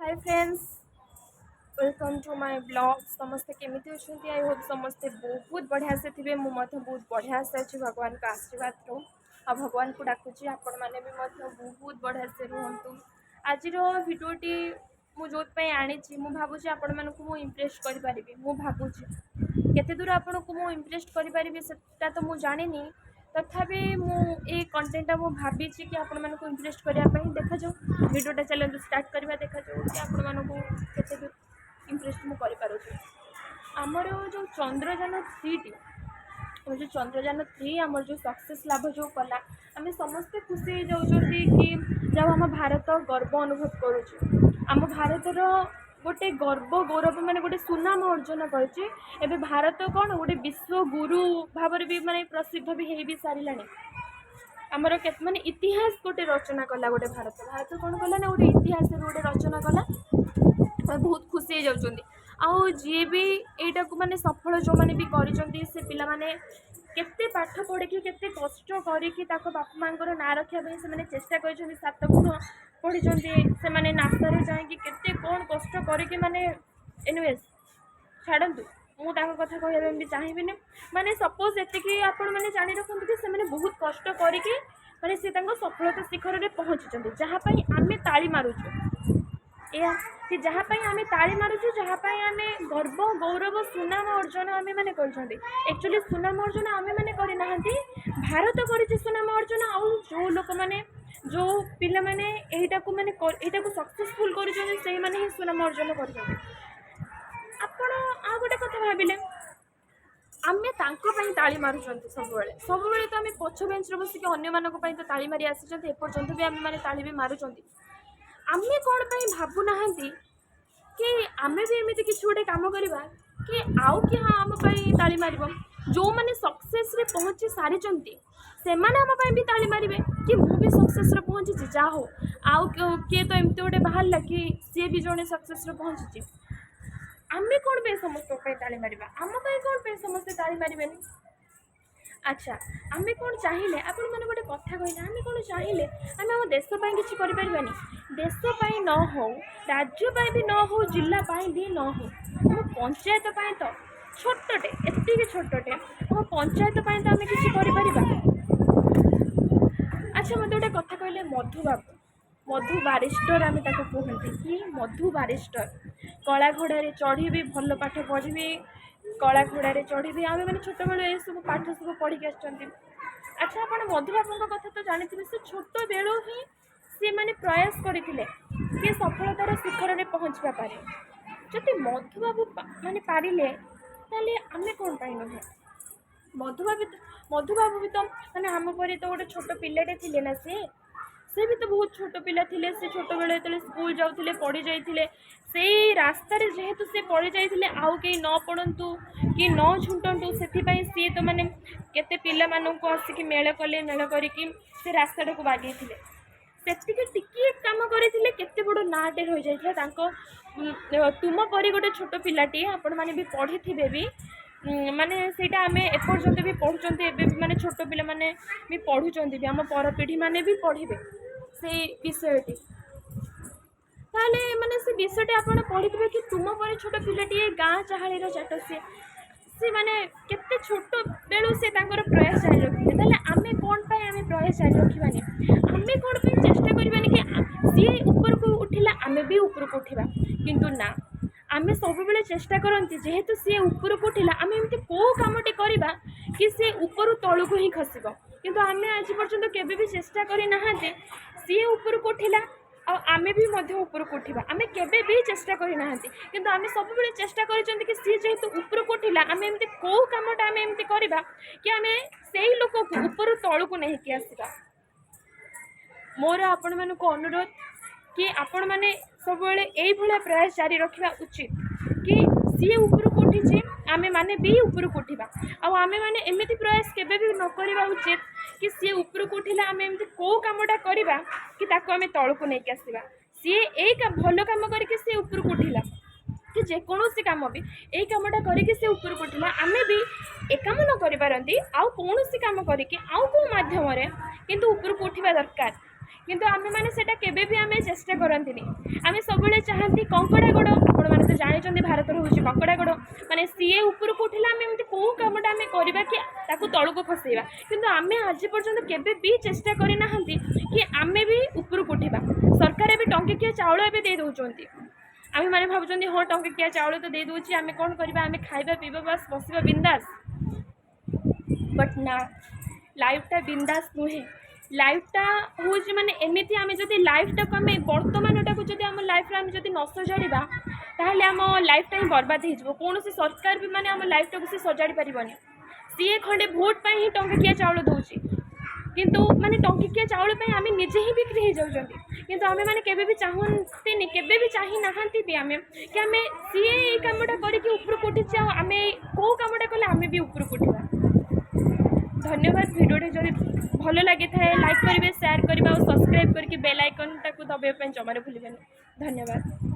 Hi friends, welcome to my blog. समस्ते केमिति अछंती? I hope समस्ते बहुत बढ़िया से थे। मु बहुत बढ़िया से अच्छी भगवान का आशीर्वाद रो आ भगवान को डाकुची आपण मैंने भी बहुत बढ़िया से रुहतु। आज भिडियोटी मुझे आनी मु भावुची आपण मानक मु इम्प्रेस कर पारिबी। मु भावुची केते दूर आपण को मु इम्प्रेस कर पारिबी सेटा तो मु जानिनी, तथापि मुझे कंटेंटा मु भावी कि आपण मानक इम्प्रेस करने देखा जाऊ। भिडियोटा चलते स्टार्ट करवा देखा जाऊ कि आपण मानक केते दूर इम्प्रेस मु कर पारुची। आमर जो चंद्रयान 3 टी जो चंद्रयान 3 आमर जो सक्सेस लाभ जो कला आम समस्ते खुशी जाऊँगी कि जब आम भारत गर्व अनुभव करुचे। आम भारतर गोटे गर्व गौरव माने गोटे सुनाम अर्जन करे। भारत कौन गोटे विश्व गुरु भाव भी माने प्रसिद्ध भी हो भी सारा। आमर माने इतिहास गोटे रचना कला गोटे भारत भारत कौन कला ना गोटे इतिहास गोटे रचना कला। बहुत खुशी हो जाउछंदी। आउ जी भी एटा को माने सफल जो माने भी करिसंती से पिला माने केते पाठ पढ़े कि केते कष्ट करिकि ताको बापा मांकर ना रखिया पे से माने चेष्टा करिसंती। 7 गुण पढ़िसंती से माने नासा रे जाय कि केते कोन कष्ट करिकि माने एनीवेज छाड़ंतु मु ताको कथा कहबे भी चाहिबिनी। माने सपोज एते कि आपण माने जानि रखंतु कि से माने बहुत कष्ट करिकि माने से ताको सफलता शिखर रे पहुंचीचंती, जहा पई आमे ताली मारुछु या कि जहाँ आम ताली मारुचु, जहाँ आम गर्व गौरव सुनाम अर्जन आम मैंने एक्चुअली सुनाम अर्जन आम मैंने करना भारत कर सुनाम अर्जन। आउ जो लोक मैंने जो पिला माने एटा को माने एटा को सक्सेसफुल कर सुनाम अर्जन कर। गोटे कथा भाविले आमे ताली मारुचंती सब बेले तो आम पछ बेंच बसिक अन्य मानक तो ताली मारी आसी एपर्यंत भी आम मैंने ताली भी मारुचंती। आमे कौन पे भावुना कि आमे भी एमती किसी गोटे कम करवा कि आउ कि हाँ आम ताली मार जो मैंने सक्सेस रे पहुँची सारी से आम भी ताली मारे कि मु भी सक्सेस रे पहुँची जा हो। आउ किए तो एमती गोटे बाहर कि सी भी जड़े सक्सेस रे पहुँची। आमे कौन पे समस्त ताली मारिबा? आम कौन पे समस्ते ताली मारे? अच्छा आमे कौन चाहिए आपण मैंने गोटे कथा कहले आमे कौन चाहिए आमे आम देश किसी करें देश न हो राज्य भी न हो जिला भी न हो आम पंचायत तो छोटे एति छोटे आम पंचायत तो आम किसी कर। अच्छा मत गोटे कथा कहले मधु बारिस्टर आम कहते कि मधु बारिस्टर कला घोड़े चढ़ी भी भल पाठ पढ़ी कला घोड़े चढ़ी भी आम मैंने छोट बेलू ये सब पाठ सब पढ़ी आसुँच। अच्छा आप मधुबाबू कथा तो जानते से छोट बेलू ही सी मैंने प्रयास करते कि सफलतार शिखर में पहुँचवा पारे। जदि मधुबाबू माने पारे ताले आमे कौन पाई नुहे? मधुबाबू भी तो माने आम पर तो गोटे छोट पिलाटे थे ना से भी तो बहुत छोट पिला थिले। से छोट बेले तो स्कूल जाऊे पढ़ी जाते से रास्तार जेहेतु से पढ़ी जाते आउ कहीं न पढ़तु कि न झुंटू से सी तो मैंने केते पिला मानक आसिक मेल कले मेल करके से रास्ता को बागे टिके कम करते केते बड़ नाटे रही जाता। तुम परी गोटे छोट पिलाटी आपण मैंने भी पढ़ी थे भी माने सेटा आमे एपर्यंत भी पढ़ुचंती एबे माने छोट पिला माने भी पढ़ुचंती भी आम पर पीढ़ी माने भी पढ़िबे से विषयटी। ताले माने से विषयटी आपण पढ़िथिबे कि तुम पर छोट पिलाटी गाँ चाहाली चाट से माने केते छोट बेलू से तांकर प्रयास जारी रखिले। ताले आमे कोन पाए आमे प्रयास जारी रखिबानी? आमे कोन पे चेष्टा करबानी कि सी ऊपर को उठिला आमे भी ऊपर को उठिबा? किंतु ना आमे सब बेले चेष्टा करती जेहेतु सी ऊपर को उठिला आमे एमती को कामटी करबा कि सी ऊपर तळु को ही खसिबो। किंतु आमे आज पर्यंत केबे भी चेष्टा करि नाहाते सी ऊपर को उठिला आमे भी मध्य ऊपर को उठिबा। आमे केबे भी चेष्टा करि नाहाते किंतु आमे सब बेले चेष्टा करिसंती कि सी जेहेतु ऊपर को उठिला आमे एमती को कामटा आमे एमती करबा कि आमे सेही लोक को ऊपर तळु को नहीं कि आसीबा। मोर आपण मानक अनुरोध कि आपण माने सब बेले एई भला प्रयास जारी रखिबा उचित कि सी ऊपर को उठी आमे माने भी ऊपर को उठिबा। आमे माने एमिति प्रयास केबे भी न करिबा उचित कि सी ऊपर को उठिला आमे एमिति को कामटा करिबा कि ताको आमे तळ को नै कि आसीबा। सी एई का भलो काम करके सी ऊपर को उठिला कि जे कोनोसी काम भी एई कामटा करके सी ऊपर को उठिला आमे भी ए काम न करि पारंती आउ कोनोसी काम करके आउ को माध्यम रे किंतु ऊपर को उठिबा दरकार। କିନ୍ତୁ ଆମେମାନେ ସେଇଟା କେବେ ବି ଆମେ ଚେଷ୍ଟା କରନ୍ତିନି। ଆମେ ସବୁବେଳେ ଚାହାନ୍ତି କଙ୍କଡ଼ା ଗୋଡ଼, ଆପଣମାନେ ତ ଜାଣିଛନ୍ତି ଭାରତର ହେଉଛି କଙ୍କଡ଼ା ଗୋଡ଼, ମାନେ ସିଏ ଉପରକୁ ଉଠିଲେ ଆମେ ଏମିତି କେଉଁ କାମଟା ଆମେ କରିବା କି ତାକୁ ତଳକୁ ଖସେଇବା, କିନ୍ତୁ ଆମେ ଆଜି ପର୍ଯ୍ୟନ୍ତ କେବେ ବି ଚେଷ୍ଟା କରିନାହାନ୍ତି କି ଆମେ ବି ଉପରକୁ ଉଠିବା। ସରକାର ଏବେ ଟଙ୍କିକିଆ ଚାଉଳ ଏବେ ଦେଇ ଦେଉଛନ୍ତି, ଆମେମାନେ ଭାବୁଛନ୍ତି ହଁ ଟଙ୍କିକିଆ ଚାଉଳ ତ ଦେଇ ଦେଉଛି, ଆମେ କ'ଣ କରିବା, ଆମେ ଖାଇବା ପିଇବା ବାସ୍ ବସିବା ବିନ୍ଦାସ। ବଟ୍ ନା, ଲାଇଫ୍ଟା ବିନ୍ଦାସ ନୁହେଁ। ଲାଇଫ୍ଟା ହେଉଛି ମାନେ ଏମିତି, ଆମେ ଯଦି ଲାଇଫ୍ଟାକୁ ଆମେ ବର୍ତ୍ତମାନଟାକୁ ଯଦି ଆମ ଲାଇଫ୍ରେ ଆମେ ଯଦି ନ ସଜାଡ଼ିବା ତାହେଲେ ଆମ ଲାଇଫ୍ଟା ହିଁ ବର୍ବାଦ ହେଇଯିବ। କୌଣସି ସରକାର ବି ମାନେ ଆମ ଲାଇଫ୍ଟାକୁ ସେ ସଜାଡ଼ି ପାରିବନି। ସିଏ ଖଣ୍ଡେ ଭୋଟ ପାଇଁ ହିଁ ଟଙ୍କିକିଆ ଚାଉଳ ଦେଉଛି, କିନ୍ତୁ ମାନେ ଟଙ୍କିକିଆ ଚାଉଳ ପାଇଁ ଆମେ ନିଜେ ହିଁ ବିକ୍ରି ହେଇଯାଉଛନ୍ତି। କିନ୍ତୁ ଆମେମାନେ କେବେ ବି ଚାହୁଁନ୍ତିନି, କେବେ ବି ଚାହିଁ ନାହାନ୍ତି ବି ଆମେ କି ଆମେ ସିଏ ଏଇ କାମଟା କରିକି ଉପରକୁ ଉଠିଛି, ଆଉ ଆମେ କେଉଁ କାମଟା କଲେ ଆମେ ବି ଉପରକୁ ଉଠିବା। ଧନ୍ୟବାଦ। ଭିଡ଼ିଓଟି ଯଦି ଭଲ ଲାଗିଥାଏ ଲାଇକ୍ କରିବେ, ସେୟାର କରିବେ ଆଉ ସବସ୍କ୍ରାଇବ୍ କରିକି ବେଲ୍ ଆଇକନ୍ଟାକୁ ଦବାଇବା ପାଇଁ ଜମାରୁ ଭୁଲିବେନି। ଧନ୍ୟବାଦ।